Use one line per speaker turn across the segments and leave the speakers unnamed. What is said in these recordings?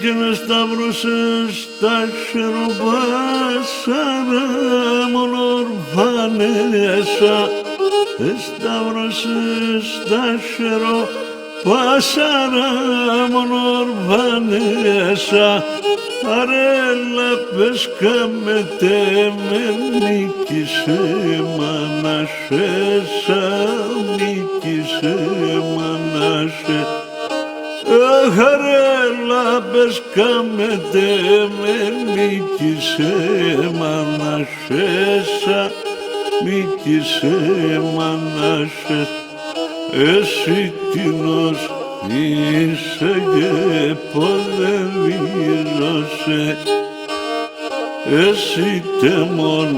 Και με σταύρωσες τα χεροπάσαρα μόνο ορφανέσα. Σταύρωσες τα χεροπάσαρα μόνο ορφανέσα. Αρέλα πες καμετέ με νίκησε μανασέσα, νίκησε μανασέ. Χαρέλα πες καμετέ με νίκησε μανασέσα, νίκησε μανασές. Εσύ τίνος είσαι και ποδεβίζωσε, εσύ τεμόν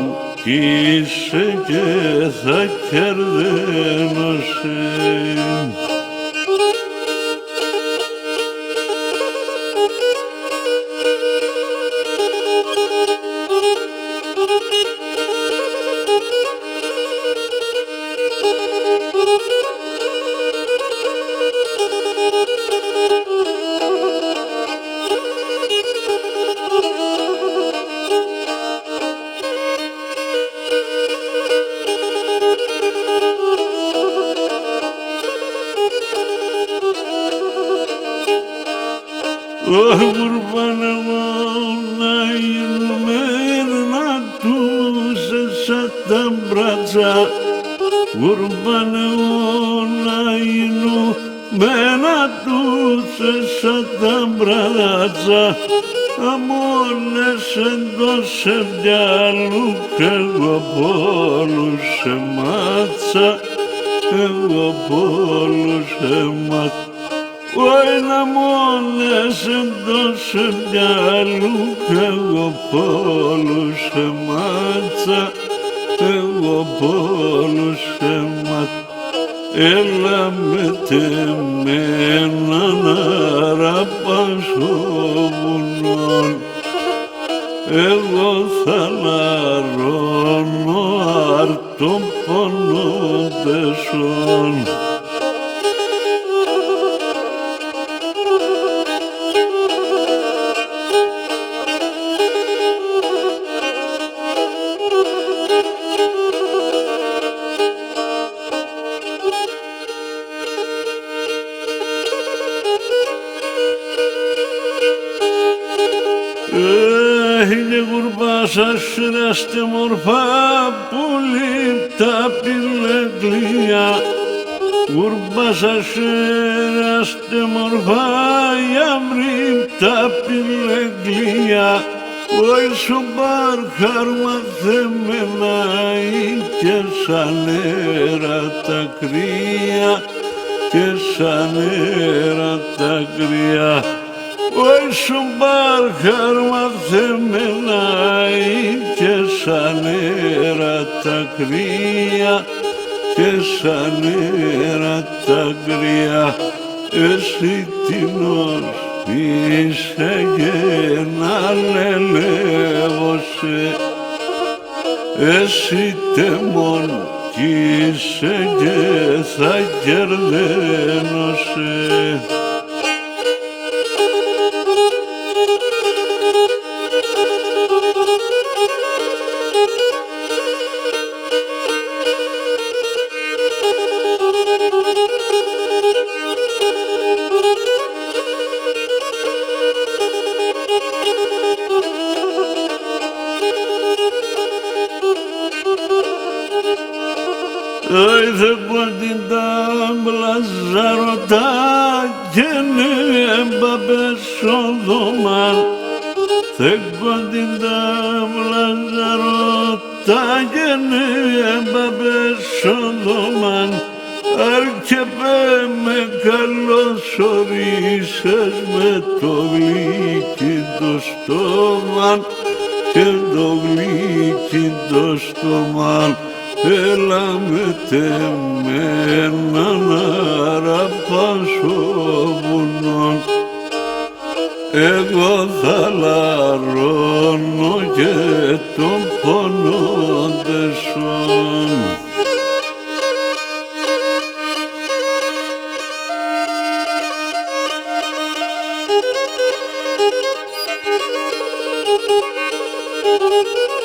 είσαι και θα κερδένωσε. Κουρμπάνε να γίνουμε να τους σαν τα μπράτσα. Κουρμπάνε να γίνουμε να τους σαν τα μπράτσα. Αμόνες εντός μυαλού κι εγώ πόλους σε μάτσα, εγώ πόλους σε μάτσα. Ωινα μόνες εντός μυαλού κι εγώ πόλους σε μάτσα, εγώ πόλους σε μάτσα. Έλα με τεμένα να ραπάσω βουνών, εγώ θα λαρώνω αρτών πονόντεσον. Και κουρπάσας σειράστε μορφά πουλί τα πιλεγκλία. Κουρπάσας σειράστε μορφά γιαμρί τα πιλεγκλία. Ωι σου μπαρχάρ μαθεμένα και σαν νερά τα κρύα, και σαν νερά τα κρύα. Ωι σου μπαρχάρ μαθεμένα και σαν νερά τα κρύα, και σαν νερά τα κρύα. Εσύ τίνος είσαι και να λελεύωσε, εσύ τεμόν κι είσαι και θα κερδένωσε. Δε την τάμπλα ζαρωτά και νέμπαπες οδομάν. Δε την τάμπλα ζαρωτά και νέμπαπες οδομάν. Αρκεπέ με καλωσορίσες με το γλυκί το στόμα. και το γλύκι το στομάν, έλα με τεμένα να ραπάσω βουνόν. Εγώ θα λαρώνω και τον πόνο δεσόν.
Thank you.